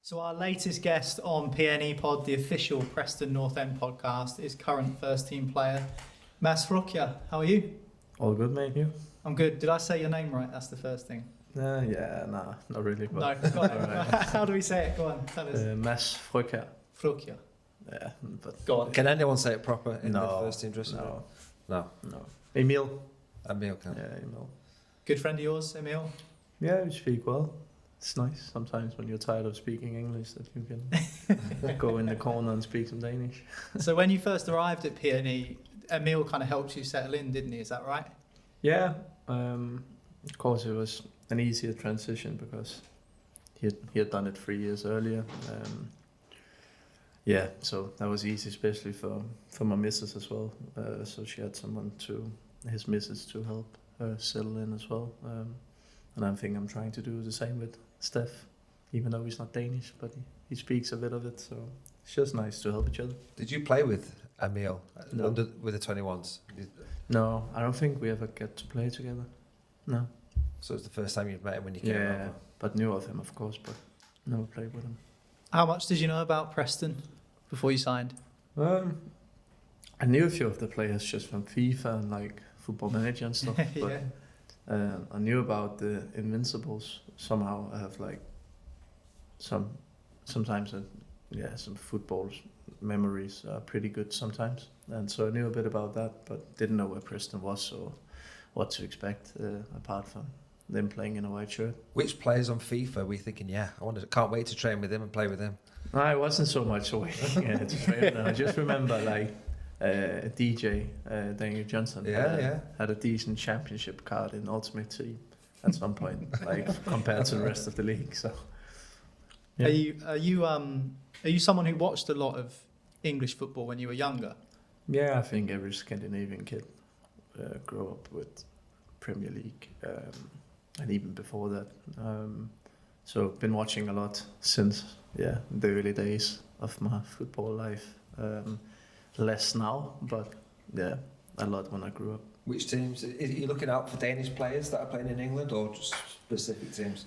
So our latest guest on PNE Pod, the official Preston North End podcast, is current first team player Mads Frøkjær. How are you? All good, mate. You? I'm good. Did I say your name right? That's the first thing. Not really. But No, go on. How do we say it? Go on, tell us. Mads Frøkjær. Frøkjær. Yeah, but Go on. Can anyone say it proper in the first team dressing room? No. No. Emil. Emil can. Yeah, Emil. Good friend of yours, Emil? Yeah, we speak well. It's nice sometimes when you're tired of speaking English that you can go in the corner and speak some Danish. So when you first arrived at PNE, Emil kind of helped you settle in, didn't he? Is that right? Yeah, of course it was an easier transition because he had done it 3 years earlier. Yeah, so that was easy, especially for my missus as well. So she had someone his missus to help her settle in as well. And I think I'm trying to do the same with Steph, even though he's not Danish, but he speaks a bit of it. So it's just nice to help each other. Did you play with Emil No. with the 21s? No, I don't think we ever get to play together. No. So it's the first time you've met him when you came over? But knew of him, of course, but never played with him. How much did you know about Preston before you signed? I knew a few of the players just from FIFA and like Football Manager and stuff. Yeah. But I knew about the Invincibles. Somehow I have like some football memories are pretty good sometimes. And so I knew a bit about that, but didn't know where Preston was or what to expect apart from them playing in a white shirt. Which players on FIFA were you thinking, can't wait to train with him and play with him? I wasn't so much waiting to train with them. I just remember like DJ Daniel Johnson had a decent championship card in Ultimate Team at some point, like compared to the rest of the league. So, yeah. Are you someone who watched a lot of English football when you were younger? Yeah, I think every Scandinavian kid grew up with Premier League, and even before that. So been watching a lot since the early days of my football life. Less now, but yeah, a lot when I grew up. Which teams? Are you looking out for Danish players that are playing in England or just specific teams?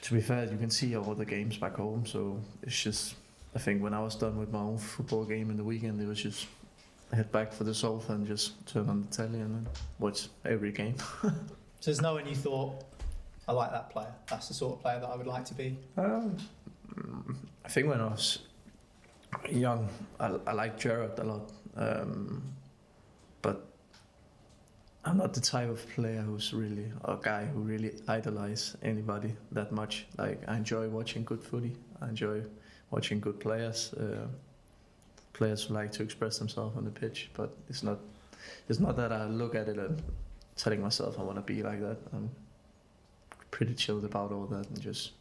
To be fair, you can see all the games back home, so it's just, I think when I was done with my own football game in the weekend, it was just head back for the sofa and just turn on the telly and then watch every game. So there's no one you thought, I like that player, that's the sort of player that I would like to be? I think when I was young, I liked Gerrard a lot, but I'm not the type of player a guy who really idolize anybody that much. Like, I enjoy watching good footy. I enjoy watching good players, players who like to express themselves on the pitch. But it's not that I look at it and telling myself I want to be like that. I'm pretty chilled about all that and just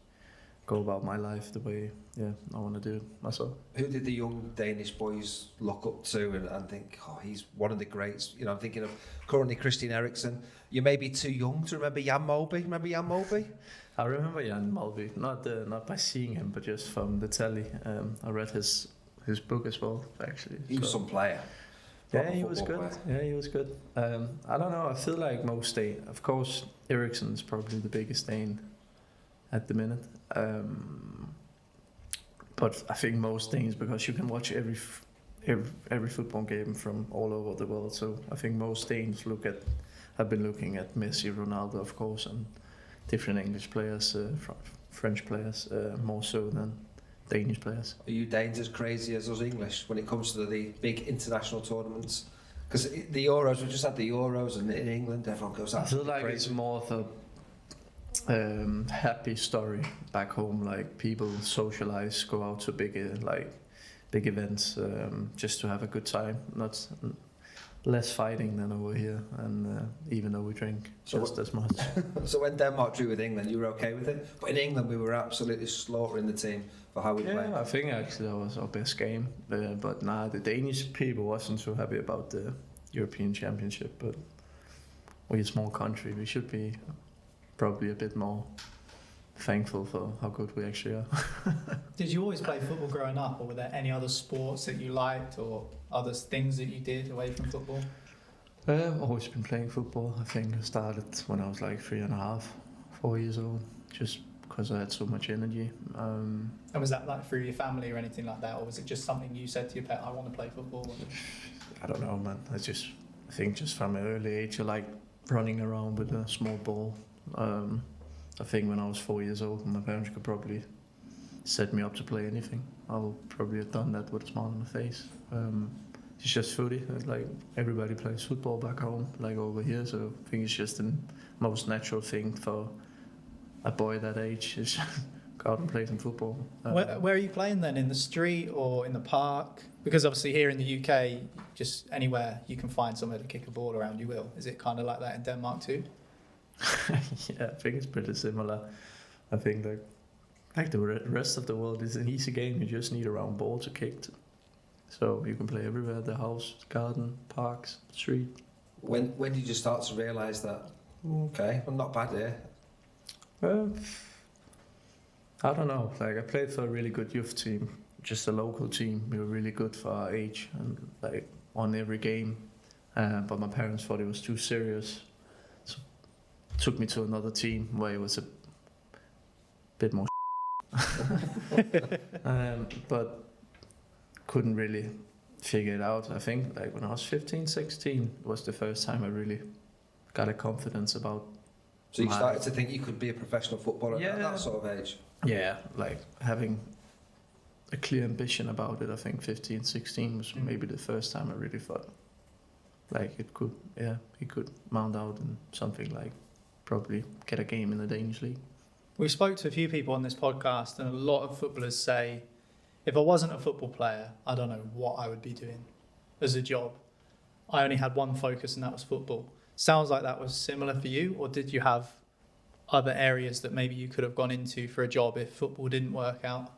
go about my life the way I want to do it myself. Who did the young Danish boys look up to and think, he's one of the greats? You know, I'm thinking of currently Christian Eriksen. You may be too young to remember Jan Molby. Remember Jan Molby? I remember Jan Molby, not by seeing him, but just from the telly. I read his book as well, actually. He was some player. Yeah, he was good. Yeah, he was good. I don't know. I feel like most Danes, of course, Eriksen's probably the biggest Dane at the minute. But I think most Danes, because you can watch every football game from all over the world. So I think most Danes have been looking at Messi, Ronaldo, of course, and different English players, French players, more so than Danish players. Are you Danes as crazy as us English when it comes to the big international tournaments? Because the Euros, we just had the Euros, and in England everyone goes out. I feel like it's more of a happy story back home. Like, people socialize, go out to big events, just to have a good time. Not less fighting than over here, and even though we drink just as much. So when Denmark drew with England, you were okay with it? But in England, we were absolutely slaughtering the team for how we played. Yeah, I think actually that was our best game. But the Danish people wasn't so happy about the European Championship. But we're a small country. We should be probably a bit more thankful for how good we actually are. Did you always play football growing up, or were there any other sports that you liked or other things that you did away from football? I've always been playing football. I think I started when I was like 3.5, 4 years old. Just because I had so much energy. And was that like through your family or anything like that, or was it just something you said to your pet, I want to play football? I don't know, man. I think just from an early age, I like running around with a small ball. I think when I was 4 years old, my parents could probably set me up to play anything. I would probably have done that with a smile on my face. It's just footy. Like everybody plays football back home, like over here. So I think it's just the most natural thing for a boy that age is go out and play some football. Where are you playing then? In the street or in the park? Because obviously here in the UK, just anywhere you can find somewhere to kick a ball around, you will. Is it kind of like that in Denmark too? Yeah, I think it's pretty similar. I think like the rest of the world is an easy game. You just need a round ball to kick. So you can play everywhere: the house, garden, parks, street. When did you start to realise that? Okay, I'm not bad here. I don't know. Like I played for a really good youth team, just a local team. We were really good for our age and like won every game. But my parents thought it was too serious, so took me to another team where it was a bit more. But couldn't really figure it out. I think like when I was 15, 16 was the first time I really got a confidence about. So you started to think you could be a professional footballer at that sort of age? Yeah, like having a clear ambition about it. I think 15, 16 was maybe the first time I really thought like it could mount out and something like probably get a game in the Danish league. We spoke to a few people on this podcast, and a lot of footballers say, if I wasn't a football player, I don't know what I would be doing as a job. I only had one focus, and that was football. Sounds like that was similar for you, or did you have other areas that maybe you could have gone into for a job if football didn't work out?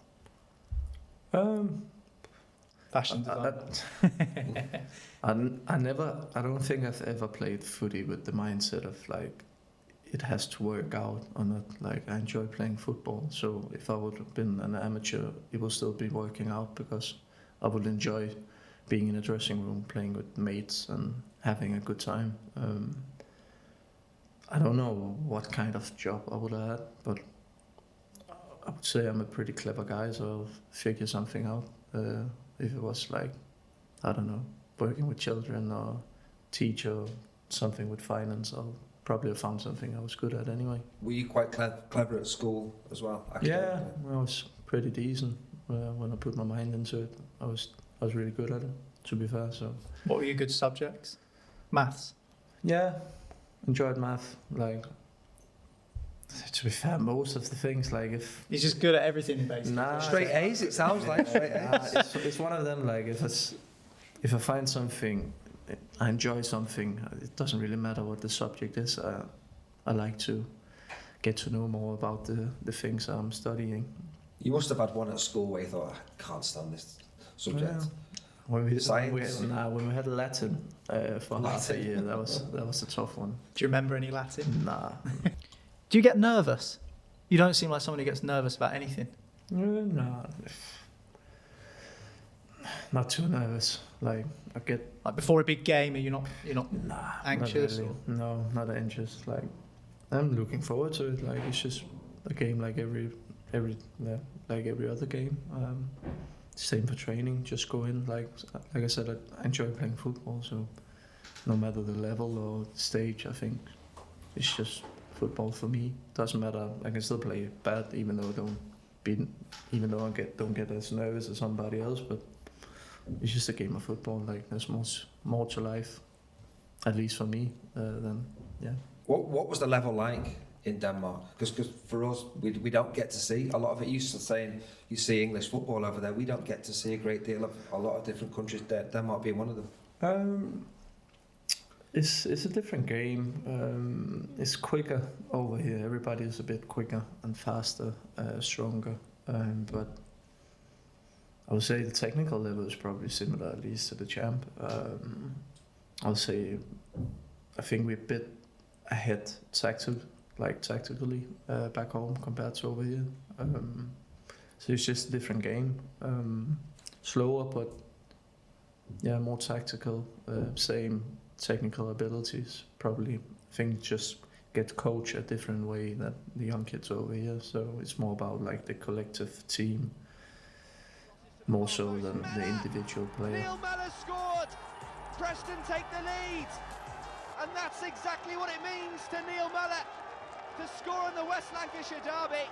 Fashion design. I don't think I've ever played footy with the mindset of like it has to work out or not. Like I enjoy playing football, so if I would have been an amateur, it would still be working out because I would enjoy being in a dressing room, playing with mates and having a good time. I don't know what kind of job I would have had, but I would say I'm a pretty clever guy, so I'll figure something out. If it was like, I don't know, working with children or teach or something with finance, I'll probably have found something I was good at anyway. Were you quite clever at school as well? Yeah, I was pretty decent when I put my mind into it. I was really good at it, to be fair. So. What were your good subjects? Maths? Yeah, enjoyed math. Like, to be fair, most of the things, like if... He's just good at everything, basically. Nah, straight A's, it sounds like. Straight A's. It's one of them, like, if I find something, I enjoy something, it doesn't really matter what the subject is. I like to get to know more about the things I'm studying. You must have had one at school where you thought, I can't stand this subject. Yeah. When we had Latin for Latin. half a year, that was a tough one. Do you remember any Latin? Nah. Do you get nervous? You don't seem like someone who gets nervous about anything. Nah. Not too nervous. Like I get like before a big game, are you not anxious? Not really. No, not anxious. Like I'm looking forward to it. Like it's just a game like every other game. Same for training. Just go in. Like I said, I enjoy playing football. So no matter the level or stage, I think it's just football for me. Doesn't matter. I can still play bad, even though I don't get as nervous as somebody else. But it's just a game of football. Like there's more to life, at least for me. What was the level like in Denmark? Because for us, we don't get to see a lot of it. You saying you see English football over there. We don't get to see a great deal of a lot of different countries. Denmark being one of them. It's a different game. It's quicker over here. Everybody is a bit quicker and faster, stronger. But I would say the technical level is probably similar, at least to the champ. I think we're a bit ahead tactically back home compared to over here. So it's just a different game. Slower, but more tactical. Same technical abilities. Probably, I think just get coached a different way than the young kids over here. So it's more about like the collective team, more so than the individual player. Neil Mellor scored. Preston take the lead, and that's exactly what it means to Neil Mellor to score in the West Lancashire derby.